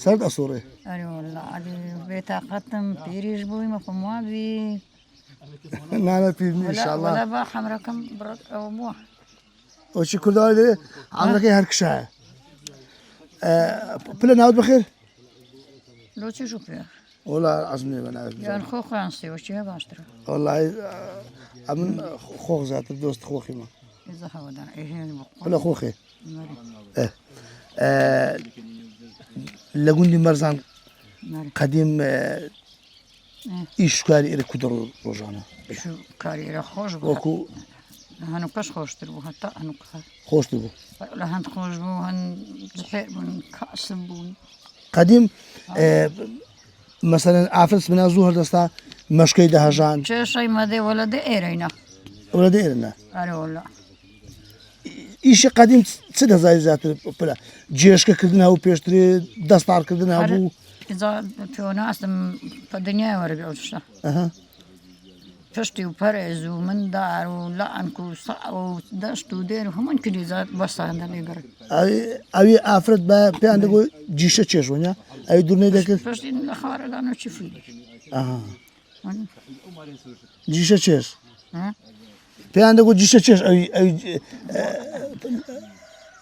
سرد أصوري أري والله عادي بيتا قطم بيريج بوي ما فما بي نانا فيني إن شاء ولا الله با حمرا كم برك أو بوه وشي كل ده عمرك إيه هركشة بلا نعود بخير لو تشوف يا والله عزمي من عارف يعني خو خانسي وشي باشترا والله أمن خوخ ذات الدوست خوخي ما إذا هو ده إيه ولا خوخي ماري لقوني مرزان ماري قديم إيش كاري إلى كدر رجعنا شو كاريرا خوش بو وكو هنو كش خوش تربو حتى هنو كخ خوش تبو لا هن خوش بو هن زحير بون كاسب بون قديم مثلا عفرس من الظهر دستا مشكي دهجان شو شيء ما ده ولا ده إيرينا ولا ديرنا أري والله إيش قديم تسد هزاي ذات بلا جيش كردنا هو بيشتري دستار كردنا هو إذا في ناس في الدنيا ورقة وشتا أها فشتي وبرز ومن دار ولعنك ودشت ودير وهم كده ذات بس هذا اللي يقرأ أي أفرد با عندك جيش تشيش ونيا أي دورني ذاك فشتي الأخبار أنا شوفي أها جيش تشيش ها با عندك جيش تشيش أي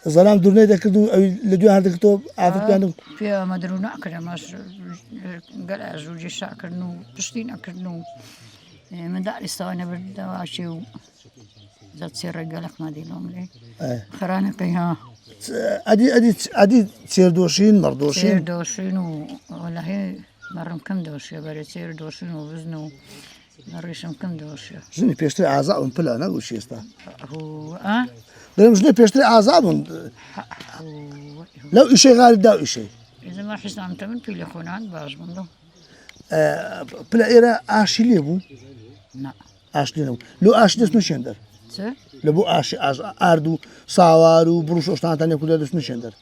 زلام دورني ذاك دو أي لدو عندك تو أفرد با عندك في مدرونة أكره ماش قال أزوجي شاكرنو بشتين أكرنو من دار استوانا بالدواشي ذات سير رجالك ما دي لهم لي خرانا كيها أدي تصير دوشين سير مردوشين دوشين ولا هي مرم كم دوشي بري سير دوشين ووزنو مريشم كم دوشي جني بيشتري أعزاء بلا أنا وش يستا هو لأن جني بيشتري أعزاء لو إشي غالي دا إشي إذا ما حسنا تمن في لخونان باش منه بلا إيرا عاشي ليبو لا عاشي ليبو لو عاشي دس نشندر سه لبو عاشي أردو ساوارو بروش أشتان تاني كده دس نشندر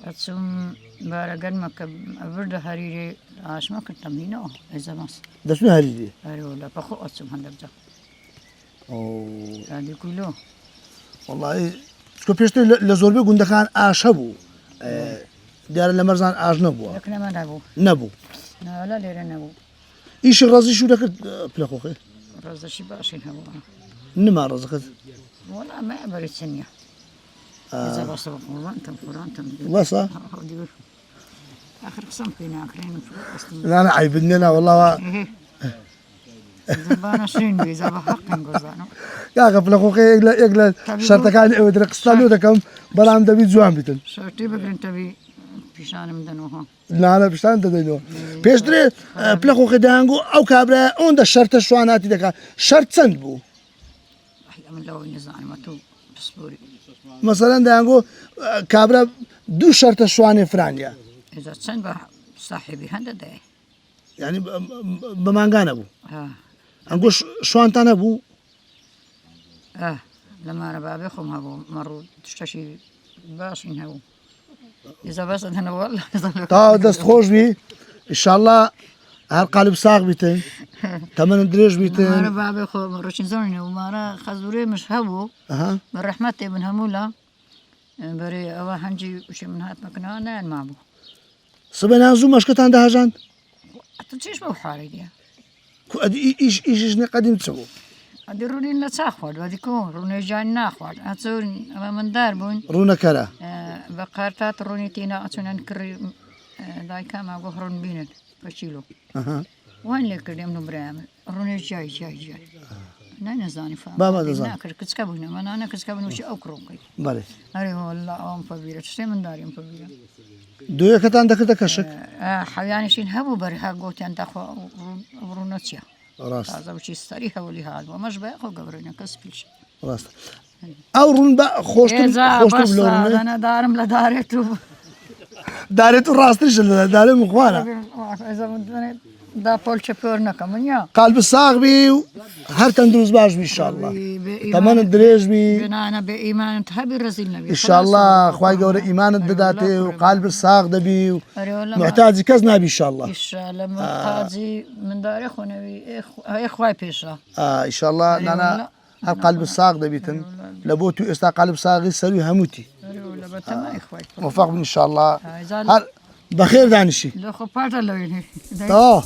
أتسم بارجن مكب أبرد هريري عاش ما كنت تمينه إذا ماس دس نو هريدي أيوة لا بخو أتسم هندرجة أو هذه كله والله شو بيشتري لزوربي قند كان عاشبو دار لمرزان عاش نبوا لكن ما نبو نبو لا ليرة نبو إيش الرازي شو ذاك بلا خوخي رز شي باشين هو نما رزقت ولا ما بريد سنية إذا بس فلان تم وصا آخر قسم فينا آخرين لا أنا عيبني لا والله إذا بانا شين إذا بحق نقزانو يا قبل خوخي يقلا شرط كان يودرك استالو دكم برام دبي زوام بيتن شرطي بقرن تبي بيشان مدنوها لا لا بشتان تدينو بيشتري بلا خوخي دانغو أو كابرا أون ده شرط الشواناتي دكا شرط سند بو أحيا من لو نزان ما تو بسبوري مثلا دانغو كابرا دو شرط الشواني فرانيا إذا سند صاحبي هذا ده يعني بمانغانا بو ها أنقول شوانتانا بو لما أنا بابيخهم هبو مرو تشتشي باشين هبو إذا بس أنا والله تا دست خوش بي إن شاء الله هالقالب ساق بيتين تمن دريج أنا بيتين بابيخو مروشين زوني ومارا خزوري مش هبو أها من رحمتي من همولا بري أوا هنجي وشي من هات مكنا أنا معبو سبنا زو مشكتان ده هجان أتوشيش بو حالي دي إيش قديم تسوو أدي روني لا تاخوال ودي كون روني جاي ناخوال أتسون أما من داربون رونا كلا بقارتات روني تينا أتسون أنكري داي كاما غفرون بينت فشيلو أها وين لك اليوم نبرام روني جاي أنا نزاني فاهم بابا نزان. ناكر كتكابونا ما أنا كتكابونا وشي أكروكي بالي أري والله أم فبيرة تشتي من داري أم فبيرة دوية كتان دكتة كشك حياني شين هبو بري هاقوتي أنت أخو برونتيا راست هذا وشي استريها ولي هذا ومش بياخو قبرنا كسفلش راست أو رون بقى خوشتم إذا خوشتم بس بلورنا أنا دارم لداريتو داريتو راستش داري مخوانا إذا بدنا دا بولش بورنا كمان قلب الصاغ بي هر تندروز باش بي إن شاء الله تمن الدريج بي بنانا بإيمان تهبي رزيل نبي إن شاء الله خواي قول إيمان الدداتي وقلب الصاغ دبي محتاج كزنا بي إن شاء الله إن شاء الله محتاجي من دار إخونا بي إخوة بيشا إن شاء الله أنا هر قلب الصاغ دبيتن لبوتو استا قلب صاغي سري هموتي ولا بتما إخوة موفق إن شاء الله هر بەخێر دانیشی لە خۆ پاتە لەوێنێ تەواو